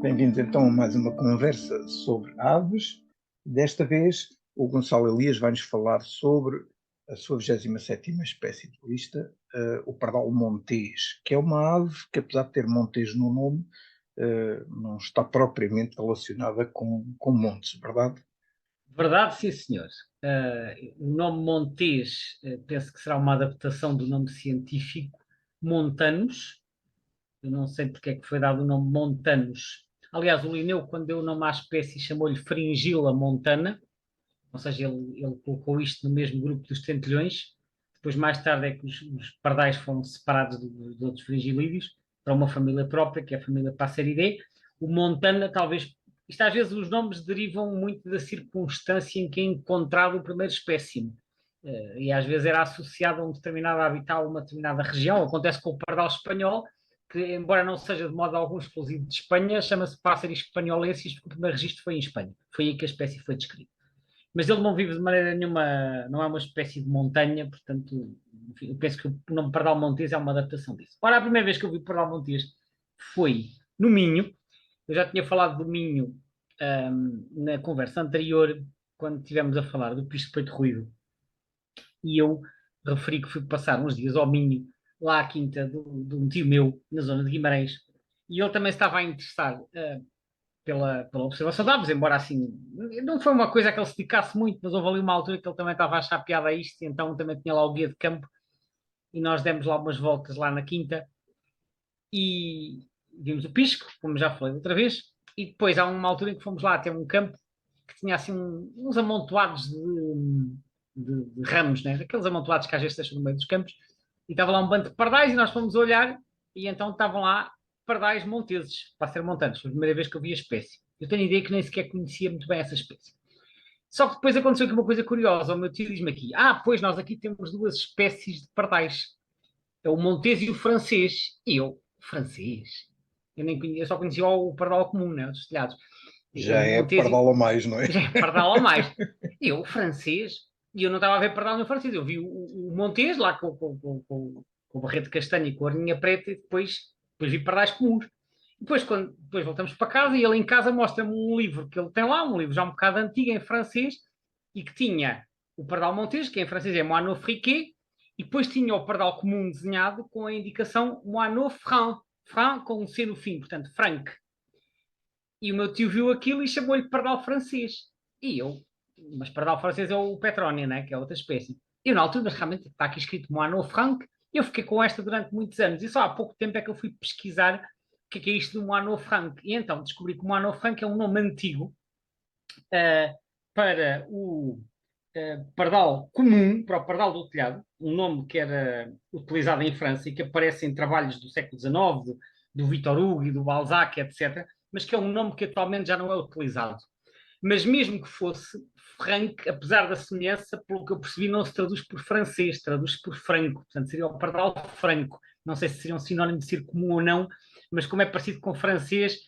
Bem-vindos então a mais uma conversa sobre aves. Desta vez, o Gonçalo Elias vai-nos falar sobre a sua 27ª espécie de lista, o pardal montês, que é uma ave que, apesar de ter montês no nome, não está propriamente relacionada com montes, verdade? Verdade, sim, senhor. O nome Montes, penso que será uma adaptação do nome científico Montanus. Eu não sei porque é que foi dado o nome Montanus. Aliás, o Linneu, quando deu o nome à espécie, chamou-lhe Fringilla montana, ou seja, ele colocou isto no mesmo grupo dos tentilhões. Depois, mais tarde, é que os pardais foram separados dos outros fringilídeos para uma família própria, que é a família Passeridae. O montana, talvez. Isto às vezes os nomes derivam muito da circunstância em que é encontrado o primeiro espécime. E às vezes era associado a um determinado habitat, a uma determinada região. Acontece com o pardal espanhol, que, embora não seja de modo algum exclusivo de Espanha, chama-se Passeris espanholensis, porque o primeiro registro foi em Espanha. Foi aí que a espécie foi descrita. Mas ele não vive de maneira nenhuma, não é uma espécie de montanha, portanto, enfim, eu penso que o nome Pardal Montes é uma adaptação disso. Ora, a primeira vez que eu vi Pardal Montes foi no Minho. Eu já tinha falado do Minho, na conversa anterior, quando estivemos a falar do Pisto de Peito Ruído, e eu referi que fui passar uns dias ao Minho, lá à quinta de um tio meu, na zona de Guimarães, e ele também estava a interessar pela observação de aves, embora assim, não foi uma coisa que ele se dedicasse muito, mas houve ali uma altura que ele também estava a achar piada a isto, e então também tinha lá o guia de campo, e nós demos lá umas voltas lá na quinta, e vimos o pisco, como já falei outra vez, e depois há uma altura em que fomos lá até um campo que tinha assim uns amontoados de ramos, né? Aqueles amontoados que às vezes deixam no meio dos campos, e estava lá um bando de pardais, e nós fomos olhar, e então estavam lá pardais monteses, para ser montanos. Foi a primeira vez que eu vi a espécie. Eu tenho a ideia que nem sequer conhecia muito bem essa espécie. Só que depois aconteceu aqui uma coisa curiosa. O meu tio diz-me aqui: pois nós aqui temos duas espécies de pardais. É o montês e o francês. E eu, francês? Eu só conhecia o pardal comum, né? Os telhados. É Já o é montês e pardal a mais, não é? já é pardal a mais. E eu, o francês? E eu não estava a ver pardal no francês. Eu vi o montês lá com o barrete de castanho e com a orninha preta e depois vi pardais comuns. Depois voltamos para casa e ele em casa mostra-me um livro que ele tem lá, um livro já um bocado antigo em francês, e que tinha o pardal montês, que em francês é Moineau friquet, e depois tinha o pardal comum desenhado com a indicação Moineau franc, franc com um C no fim, portanto, franc. E o meu tio viu aquilo e chamou-lhe pardal francês. E eu, mas pardal francês é o Petronia, né? Que é outra espécie. Eu na altura, mas realmente está aqui escrito Moineau franc, eu fiquei com esta durante muitos anos, e só há pouco tempo é que eu fui pesquisar o que é isto do Moineau franc. E então descobri que o Moineau franc é um nome antigo para o pardal comum, para o pardal do telhado, um nome que era utilizado em França e que aparece em trabalhos do século XIX, do Victor Hugo e do Balzac, etc., mas que é um nome que atualmente já não é utilizado. Mas mesmo que fosse, Frank, apesar da semelhança, pelo que eu percebi, não se traduz por francês, traduz-se por franco, portanto seria o pardal franco. Não sei se seria um sinónimo de ser comum ou não, mas como é parecido com francês,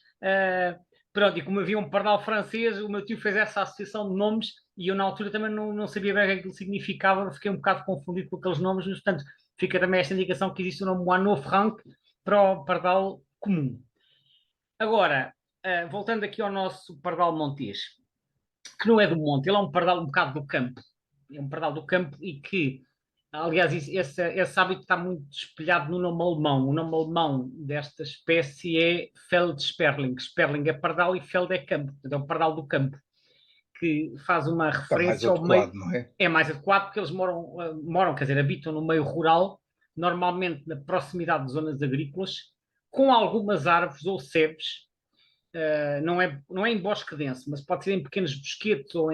pronto, e como havia um pardal francês, o meu tio fez essa associação de nomes e eu na altura também não sabia bem o que aquilo significava, fiquei um bocado confundido com aqueles nomes, mas portanto fica também esta indicação que existe o nome Moineau franc para o pardal comum. Agora, voltando aqui ao nosso pardal montês, que não é do monte, ele é um pardal um bocado do campo. É um pardal do campo e que, aliás, esse hábito está muito espelhado no nome alemão. O nome alemão desta espécie é Feldsperling. Sperling é pardal e Feld é campo. Portanto, é o pardal do campo, que faz uma Está mais referência ao meio. adequado, não é? É mais adequado porque eles quer dizer, habitam no meio rural, normalmente na proximidade de zonas agrícolas, com algumas árvores ou sebes. Não é em bosque denso, mas pode ser em pequenos bosquetes ou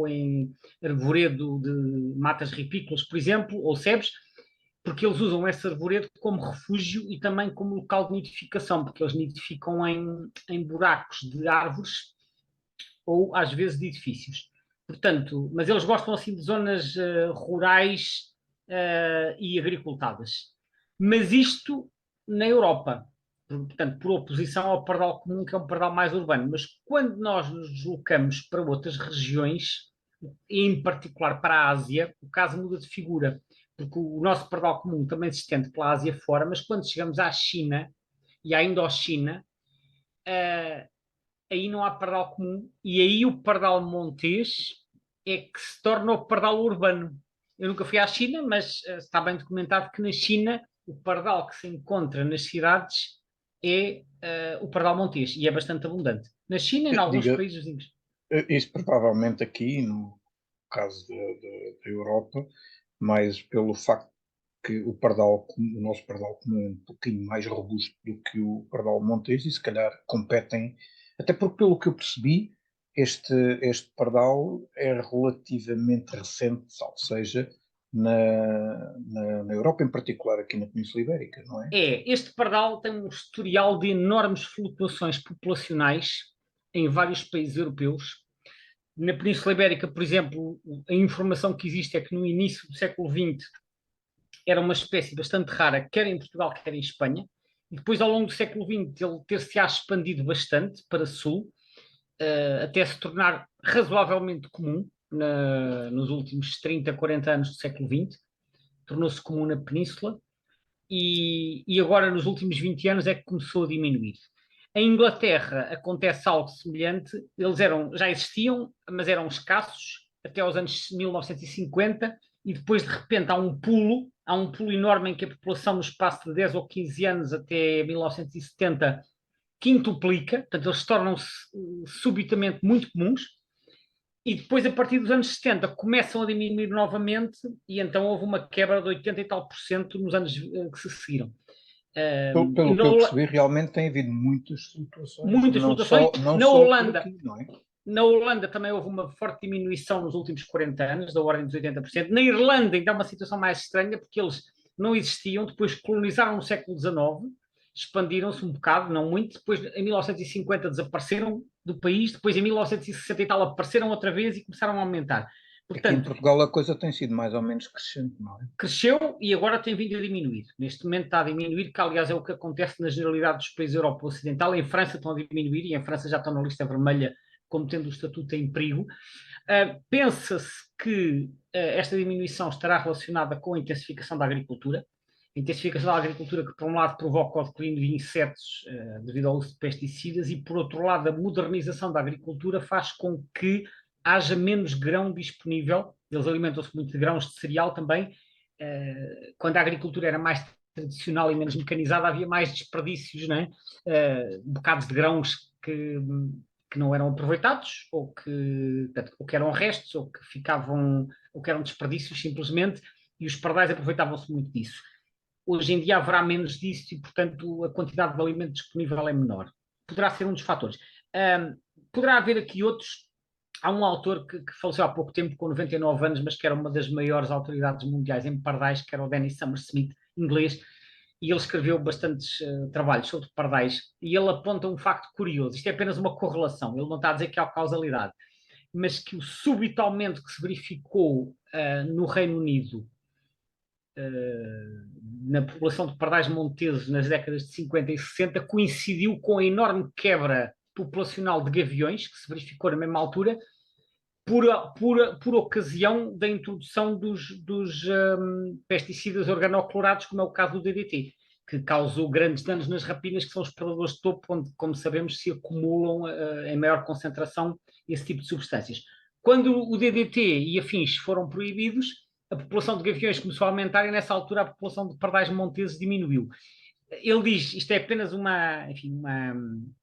em arvoredo de matas ripícolas, por exemplo, ou sebes, porque eles usam esse arvoredo como refúgio e também como local de nidificação, porque eles nidificam em buracos de árvores ou às vezes de edifícios. Portanto, mas eles gostam assim de zonas rurais e agricultadas. Mas isto na Europa, portanto, por oposição ao pardal comum, que é um pardal mais urbano. Mas quando nós nos deslocamos para outras regiões, em particular para a Ásia, o caso muda de figura, porque o nosso pardal comum também se estende pela Ásia fora, mas quando chegamos à China e à Indochina, aí não há pardal comum, e aí o pardal montês é que se torna o pardal urbano. Eu nunca fui à China, mas está bem documentado que na China o pardal que se encontra nas cidades é o pardal montês, e é bastante abundante. Na China e em alguns Diga, países vizinhos. isso provavelmente aqui, no caso da Europa, mais pelo facto que o nosso pardal comum é um pouquinho mais robusto do que o pardal montês e se calhar competem, até porque pelo que eu percebi, este pardal é relativamente recente, ou seja, na Europa, em particular aqui na Península Ibérica, não é? Este pardal tem um historial de enormes flutuações populacionais em vários países europeus. Na Península Ibérica, por exemplo, a informação que existe é que no início do século XX era uma espécie bastante rara, quer em Portugal, quer em Espanha, e depois, ao longo do século XX, ele ter-se-á expandido bastante para sul, até se tornar razoavelmente comum nos últimos 30, 40 anos do século XX, tornou-se comum na Península, e agora, nos últimos 20 anos, é que começou a diminuir. Em Inglaterra acontece algo semelhante, já existiam, mas eram escassos, até aos anos 1950, e depois, de repente, há um pulo enorme em que a população, no espaço de 10 ou 15 anos, até 1970, quintuplica, portanto, eles tornam-se subitamente muito comuns, e depois, a partir dos anos 70, começam a diminuir novamente, e então houve uma quebra de 80 e tal por cento nos anos que se seguiram. Pelo que eu percebi, realmente tem havido muitas flutuações, Muitas flutuações. não só por aqui, não é? Na Holanda também houve uma forte diminuição nos últimos 40 anos, da ordem dos 80%. Na Irlanda ainda é uma situação mais estranha, porque eles não existiam, depois colonizaram no século XIX, expandiram-se um bocado, não muito, depois em 1950 desapareceram do país, depois em 1960 e tal apareceram outra vez e começaram a aumentar. Aqui em Portanto, Portugal a coisa tem sido mais ou menos crescente, não é? cresceu e agora tem vindo a diminuir. Neste momento está a diminuir, que aliás é o que acontece na generalidade dos países da Europa Ocidental. Em França estão a diminuir e em França já estão na lista vermelha como tendo o estatuto em perigo. Pensa-se que esta diminuição estará relacionada com a intensificação da agricultura. A intensificação da agricultura que, por um lado, provoca o declínio de insetos devido ao uso de pesticidas e, por outro lado, a modernização da agricultura faz com que haja menos grão disponível. Eles alimentam-se muito de grãos de cereal também. Quando a agricultura era mais tradicional e menos mecanizada, havia mais desperdícios, não é? Bocados de grãos que não eram aproveitados, ou que eram restos, ou que ficavam, ou que eram desperdícios simplesmente, e os pardais aproveitavam-se muito disso. Hoje em dia haverá menos disso e, portanto, a quantidade de alimento disponível é menor. Poderá ser um dos fatores. Poderá haver aqui outros. Há um autor que faleceu há pouco tempo, com 99 anos, mas que era uma das maiores autoridades mundiais em pardais, que era o Dennis Summersmith, inglês, e ele escreveu bastantes trabalhos sobre pardais, e ele aponta um facto curioso. Isto é apenas uma correlação, ele não está a dizer que há causalidade, mas que o súbito aumento que se verificou no Reino Unido na população de pardais monteses nas décadas de 50 e 60 coincidiu com a enorme quebra populacional de gaviões, que se verificou na mesma altura, por ocasião da introdução dos pesticidas organoclorados, como é o caso do DDT, que causou grandes danos nas rapinas, que são os predadores de topo, onde, como sabemos, se acumulam em maior concentração esse tipo de substâncias. Quando o DDT e afins foram proibidos, a população de gaviões começou a aumentar e, nessa altura, a população de pardais monteses diminuiu. Ele diz, isto é apenas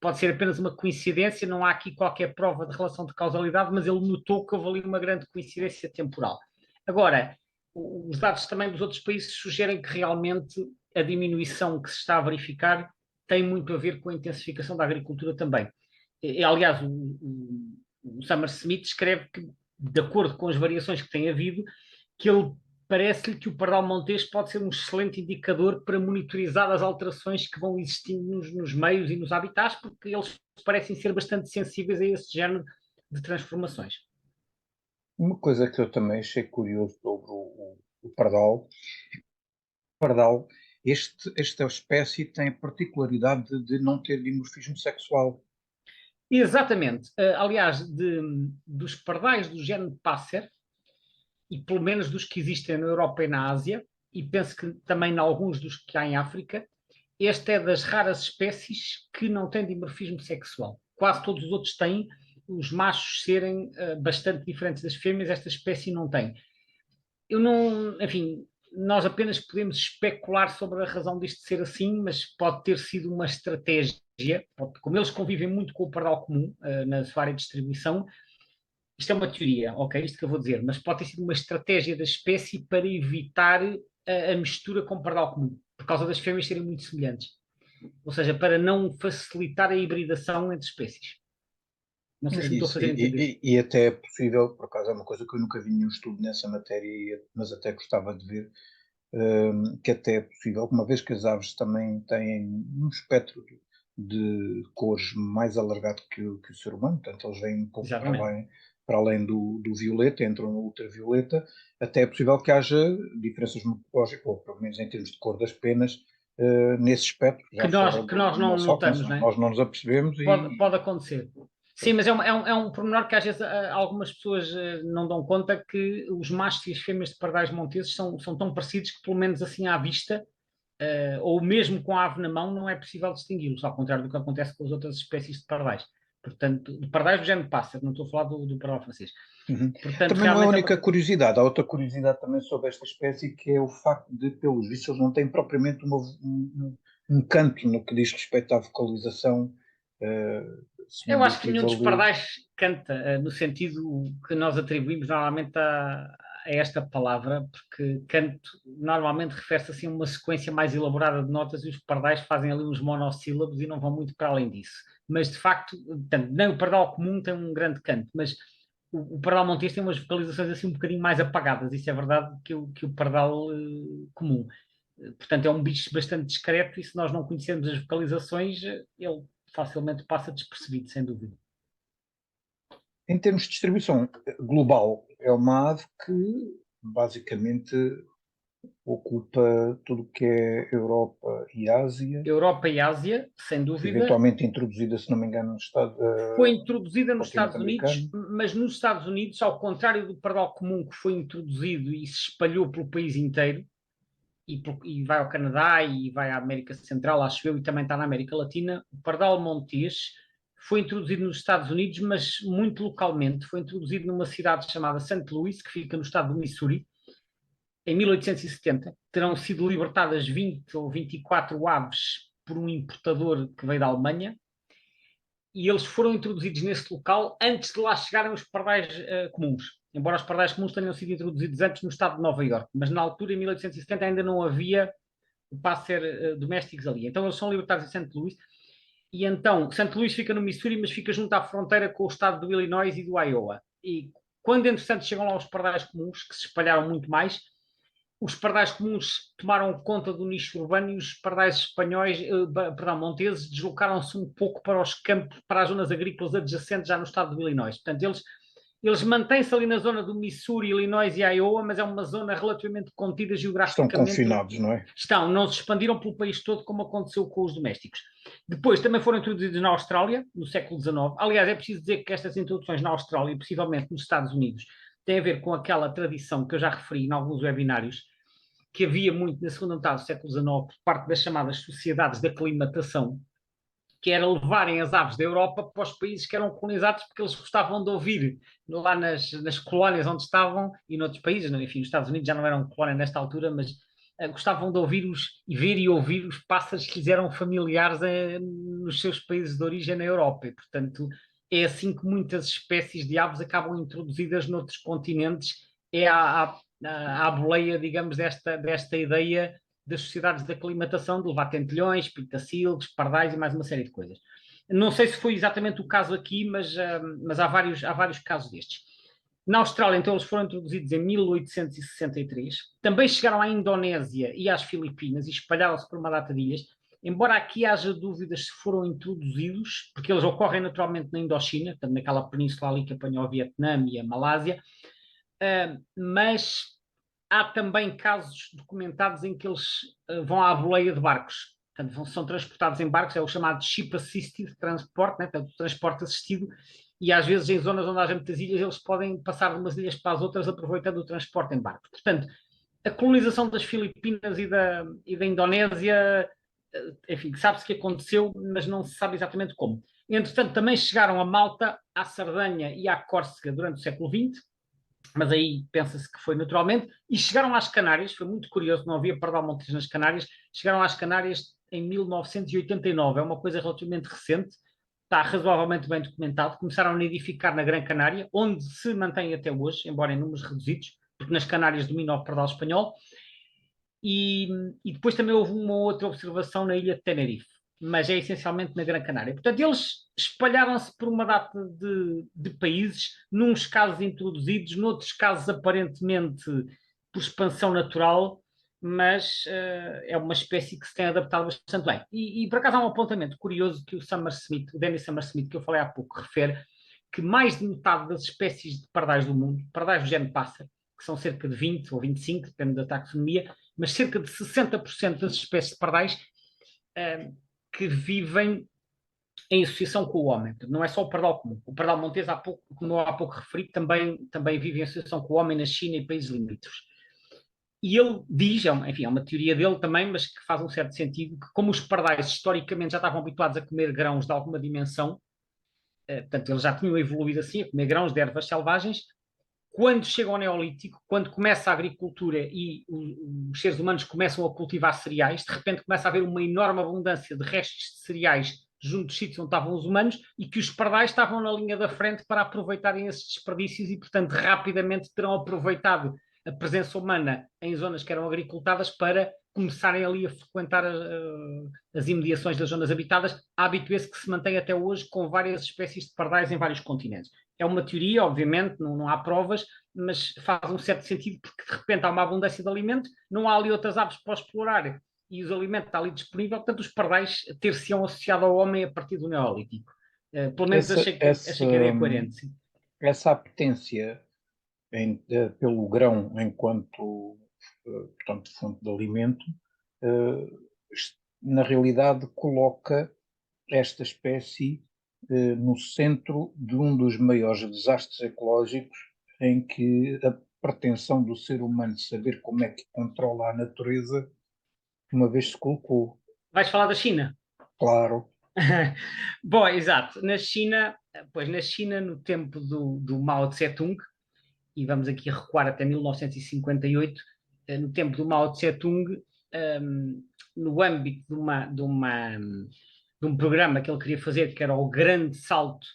pode ser apenas uma coincidência, não há aqui qualquer prova de relação de causalidade, mas ele notou que houve ali uma grande coincidência temporal. Agora, os dados também dos outros países sugerem que realmente a diminuição que se está a verificar tem muito a ver com a intensificação da agricultura também. Aliás, o Summersmith escreve que, de acordo com as variações que tem havido, que ele parece-lhe que o pardal montês pode ser um excelente indicador para monitorizar as alterações que vão existindo nos meios e nos habitats, porque eles parecem ser bastante sensíveis a esse género de transformações. Uma coisa que eu também achei curioso sobre o pardal, esta espécie tem a particularidade de não ter dimorfismo sexual. Exatamente. Aliás, dos pardais do género Passer, e pelo menos dos que existem na Europa e na Ásia, e penso que também em alguns dos que há em África, esta é das raras espécies que não tem dimorfismo sexual. quase todos os outros têm, os machos serem bastante diferentes das fêmeas, esta espécie não tem. Eu não, enfim, nós apenas podemos especular sobre a razão disto ser assim, mas pode ter sido uma estratégia, como eles convivem muito com o pardal comum na sua área de distribuição, isto é uma teoria, ok, isto que eu vou dizer, mas pode ter sido uma estratégia da espécie para evitar a mistura com o pardal comum, por causa das fêmeas serem muito semelhantes. Ou seja, para não facilitar a hibridação entre espécies. Não sei se me estou a fazer entender. E até é possível, por acaso é uma coisa que eu nunca vi nenhum estudo nessa matéria, mas até gostava de ver, que até é possível, uma vez que as aves também têm um espectro de cores mais alargado que o ser humano, portanto eles vêm um pouco para além do violeta, entram no ultravioleta, até é possível que haja diferenças morfológicas, ou pelo menos em termos de cor das penas, nesse espectro. Que nós não notamos, não é? Nós não nos apercebemos. Pode acontecer. Sim, mas é um pormenor que às vezes algumas pessoas não dão conta, que os machos e as fêmeas de pardais monteses são tão parecidos que, pelo menos assim à vista, ou mesmo com a ave na mão, não é possível distingui-los, ao contrário do que acontece com as outras espécies de pardais. Portanto, de pardais do género pássaro, não estou a falar do pardal francês. Uhum. Portanto, também não é a única curiosidade, há outra curiosidade também sobre esta espécie, que é o facto de, pelos vistos, eles não têm propriamente um canto no que diz respeito à vocalização. Eu acho que nenhum dos pardais canta, no sentido que nós atribuímos normalmente a esta palavra, porque canto normalmente refere-se assim a uma sequência mais elaborada de notas, e os pardais fazem ali uns monossílabos e não vão muito para além disso. Mas, de facto, nem o pardal comum tem um grande canto, mas o pardal montês tem umas vocalizações assim um bocadinho mais apagadas, isso é verdade, que o pardal comum. Portanto, é um bicho bastante discreto, e se nós não conhecermos as vocalizações, ele facilmente passa despercebido, sem dúvida. Em termos de distribuição global, é uma ave que basicamente ocupa tudo o que é Europa e Ásia. Europa e Ásia, sem dúvida. Eventualmente introduzida, se não me engano, foi introduzida nos Estados Unidos, mas nos Estados Unidos, ao contrário do pardal comum, que foi introduzido e se espalhou pelo país inteiro, e vai ao Canadá e vai à América Central, acho eu, e também está na América Latina, o pardal montês foi introduzido nos Estados Unidos, mas muito localmente. Foi introduzido numa cidade chamada St. Louis, que fica no estado do Missouri, em 1870. Terão sido libertadas 20 ou 24 aves por um importador que veio da Alemanha, e eles foram introduzidos nesse local antes de lá chegarem os pardais comuns. Embora os pardais comuns tenham sido introduzidos antes no estado de Nova Iorque, mas na altura, em 1870, ainda não havia pássaro domésticos ali. Então eles são libertados em St. Louis, e então St. Louis fica no Missouri, mas fica junto à fronteira com o estado do Illinois e do Iowa. E quando, entretanto, chegam lá os pardais comuns, que se espalharam muito mais, os pardais comuns tomaram conta do nicho urbano, e os pardais espanhóis, monteses, deslocaram-se um pouco para os campos, para as zonas agrícolas adjacentes, já no estado do Illinois. Portanto, eles mantêm-se ali na zona do Missouri, Illinois e Iowa, mas é uma zona relativamente contida geograficamente. Estão confinados, não é? Não se expandiram pelo país todo, como aconteceu com os domésticos. Depois também foram introduzidos na Austrália, no século XIX. Aliás, é preciso dizer que estas introduções na Austrália, e possivelmente nos Estados Unidos, tem a ver com aquela tradição que eu já referi em alguns webinários, que havia muito na segunda metade do século XIX, por parte das chamadas sociedades de aclimatação, que era levarem as aves da Europa para os países que eram colonizados, porque eles gostavam de ouvir lá nas colónias onde estavam, e noutros países, enfim, os Estados Unidos já não eram colónia nesta altura, mas gostavam de ouvir ver e ouvir os pássaros que lhes eram familiares nos seus países de origem na Europa. E, portanto, é assim que muitas espécies de aves acabam introduzidas noutros continentes, é à boleia, digamos, desta ideia das sociedades de aclimatação, de levar tentelhões, pitacilgos, pardais e mais uma série de coisas. Não sei se foi exatamente o caso aqui, mas há vários casos destes. Na Austrália, então, eles foram introduzidos em 1863. Também chegaram à Indonésia e às Filipinas e espalharam-se por uma data de ilhas. Embora aqui haja dúvidas se foram introduzidos, porque eles ocorrem naturalmente na Indochina, portanto, naquela península ali que apanhou o Vietnã e a Malásia, mas há também casos documentados em que eles vão à boleia de barcos. Portanto, são transportados em barcos, é o chamado Ship Assisted Transport, né? Portanto, transporte assistido, e às vezes em zonas onde há muitas ilhas, eles podem passar de umas ilhas para as outras aproveitando o transporte em barcos. Portanto, a colonização das Filipinas e da Indonésia enfim, sabe-se que aconteceu, mas não se sabe exatamente como. Entretanto, também chegaram a Malta, à Sardenha e à Córsega durante o século XX, mas aí pensa-se que foi naturalmente, e chegaram às Canárias, foi muito curioso, não havia pardal montês nas Canárias, chegaram às Canárias em 1989, é uma coisa relativamente recente, está razoavelmente bem documentado, começaram a nidificar na Gran Canária, onde se mantém até hoje, embora em números reduzidos, porque nas Canárias domina o pardal espanhol, e depois também houve uma outra observação na ilha de Tenerife, mas é essencialmente na Gran Canária. Portanto, eles espalharam-se por uma data de países, nos casos introduzidos, noutros casos aparentemente por expansão natural, mas é uma espécie que se tem adaptado bastante bem. E por acaso há um apontamento curioso que o Danny Summersmith, que eu falei há pouco, refere, que mais de metade das espécies de pardais do mundo, pardais do género pássaro, que são cerca de 20 ou 25, depende da taxonomia, mas cerca de 60% das espécies de pardais que vivem em associação com o homem. Não é só o pardal comum. O pardal montês, como há pouco referi, também vive em associação com o homem na China e países limítrofes. E ele diz, enfim, é uma teoria dele também, mas que faz um certo sentido, que como os pardais historicamente já estavam habituados a comer grãos de alguma dimensão, portanto, eles já tinham evoluído assim, a comer grãos de ervas selvagens, quando chega ao Neolítico, quando começa a agricultura e os seres humanos começam a cultivar cereais, de repente começa a haver uma enorme abundância de restos de cereais junto dos sítios onde estavam os humanos e que os pardais estavam na linha da frente para aproveitarem esses desperdícios e, portanto, rapidamente terão aproveitado a presença humana em zonas que eram agricultadas para começarem ali a frequentar as imediações das zonas habitadas, hábito esse que se mantém até hoje com várias espécies de pardais em vários continentes. É uma teoria, obviamente, não há provas, mas faz um certo sentido porque de repente há uma abundância de alimento, não há ali outras aves para explorar e o alimento está ali disponível, portanto os pardais ter-se-ão associado ao homem a partir do Neolítico. Pelo menos Essa, achei que essa, a ideia é coerente, sim. essa apetência pelo grão enquanto, portanto, fonte de alimento, eh, na realidade coloca esta espécie no centro de um dos maiores desastres ecológicos em que a pretensão do ser humano de saber como é que controla a natureza uma vez se colocou. Vais falar da China? Claro. Bom, exato. Na China, no tempo do Mao Tse-tung, e vamos aqui recuar até 1958, no tempo do Mao Tse-tung, no âmbito de um programa que ele queria fazer, que era o grande salto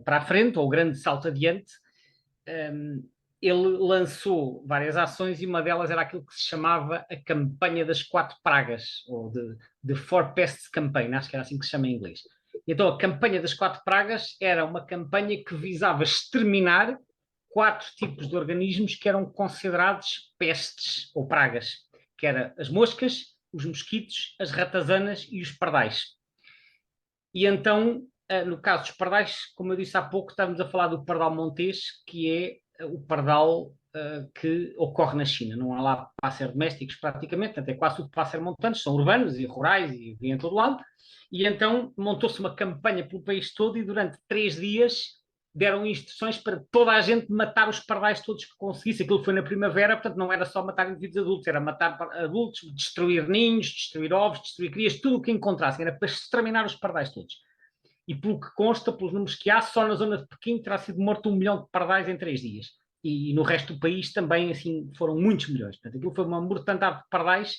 para a frente, ou o grande salto adiante, ele lançou várias ações e uma delas era aquilo que se chamava a campanha das 4 pragas, ou de Four Pests Campaign, acho que era assim que se chama em inglês. Então a campanha das 4 pragas era uma campanha que visava exterminar 4 tipos de organismos que eram considerados pestes ou pragas, que eram as moscas, os mosquitos, as ratazanas e os pardais. E então, no caso dos pardais, como eu disse há pouco, estávamos a falar do pardal montês, que é o pardal que ocorre na China. Não há lá pássaros domésticos praticamente, até quase tudo pássaros montanos, são urbanos e rurais e vêm em todo lado. E então montou-se uma campanha pelo país todo e durante 3 dias deram instruções para toda a gente matar os pardais todos que conseguisse. Aquilo foi na primavera, portanto não era só matar indivíduos adultos, era matar adultos, destruir ninhos, destruir ovos, destruir crias, tudo o que encontrassem, era para exterminar os pardais todos. E pelo que consta, pelos números que há, só na zona de Pequim terá sido morto 1 milhão de pardais em 3 dias. E no resto do país também, assim, foram muitos milhões. Portanto, aquilo foi uma mortandade de pardais.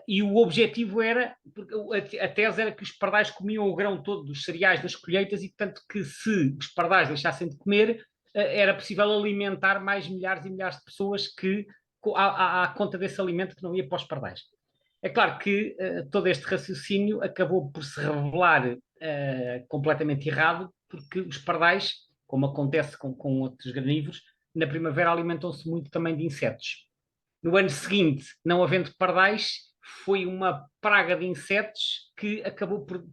E o objetivo era, porque a tese era que os pardais comiam o grão todo dos cereais das colheitas e, portanto, que se os pardais deixassem de comer, era possível alimentar mais milhares e milhares de pessoas que, à conta desse alimento que não ia para os pardais. É claro que todo este raciocínio acabou por se revelar completamente errado, porque os pardais, como acontece com outros granívoros, na primavera alimentam-se muito também de insetos. No ano seguinte, não havendo pardais, foi uma praga de insetos que acabou por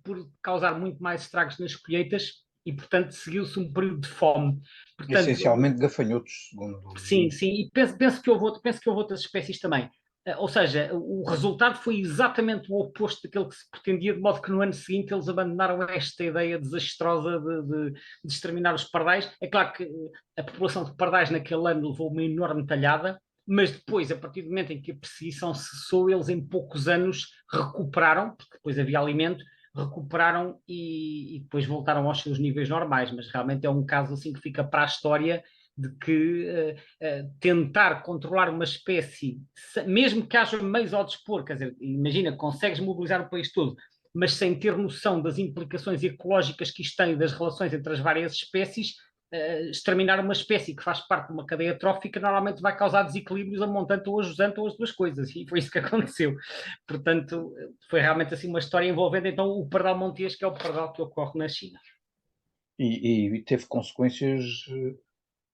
causar muito mais estragos nas colheitas e, portanto, seguiu-se um período de fome. Portanto, Essencialmente gafanhotos, segundo. sim, e penso que houve outras espécies também. Ou seja, o resultado foi exatamente o oposto daquilo que se pretendia, de modo que no ano seguinte eles abandonaram esta ideia desastrosa de exterminar os pardais. É claro que a população de pardais naquele ano levou uma enorme talhada, mas depois, a partir do momento em que a perseguição cessou, eles em poucos anos recuperaram, porque depois havia alimento, recuperaram e depois voltaram aos seus níveis normais, mas realmente é um caso assim que fica para a história de que tentar controlar uma espécie, mesmo que haja meios ao dispor, quer dizer, imagina, consegues mobilizar o país todo, mas sem ter noção das implicações ecológicas que isto tem das relações entre as várias espécies, exterminar uma espécie que faz parte de uma cadeia trófica normalmente vai causar desequilíbrios a montante ou a jusante ou as duas coisas, e foi isso que aconteceu. Portanto, foi realmente assim uma história envolvendo então o pardal montês, que é o pardal que ocorre na China. E teve consequências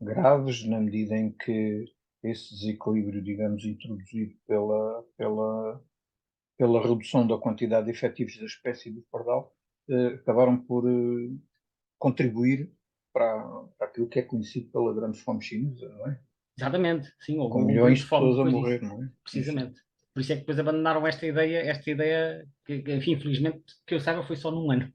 graves na medida em que esse desequilíbrio, digamos, introduzido pela redução da quantidade de efetivos da espécie do pardal, acabaram por contribuir para aquilo que é conhecido pela grande fome chinesa, não é? Exatamente, sim, houve Com um milhões período de de fome pessoas a depois disso, morrer, não é? Enfim. precisamente. Por isso é que depois abandonaram esta ideia que enfim, infelizmente, que eu saiba, foi só num ano.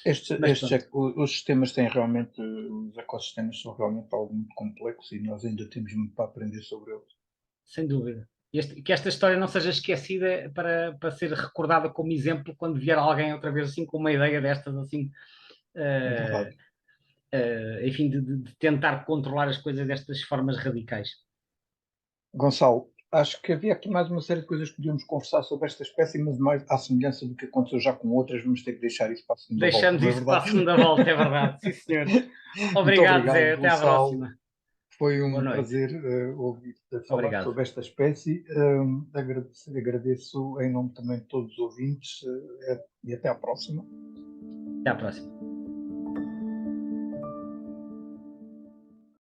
Mas pronto, Os sistemas têm realmente, os ecossistemas são realmente algo muito complexo e nós ainda temos muito para aprender sobre eles. sem dúvida. Que esta história não seja esquecida para ser recordada como exemplo quando vier alguém outra vez assim com uma ideia destas assim, É uh, verdade. enfim, de tentar controlar as coisas destas formas radicais. Gonçalo, acho que havia aqui mais uma série de coisas que podíamos conversar sobre esta espécie, mas mais à semelhança do que aconteceu já com outras, vamos ter que deixar isso para a segunda volta, Deixamos não é isso para a verdade? segunda volta, é verdade. Sim, senhor. Muito Obrigado, obrigado, Zé. Até à Gonçalo. próxima. Foi Boa um noite. prazer ouvir-te falar Obrigado. sobre esta espécie. Agradeço em nome também de todos os ouvintes e até à próxima. Até à próxima.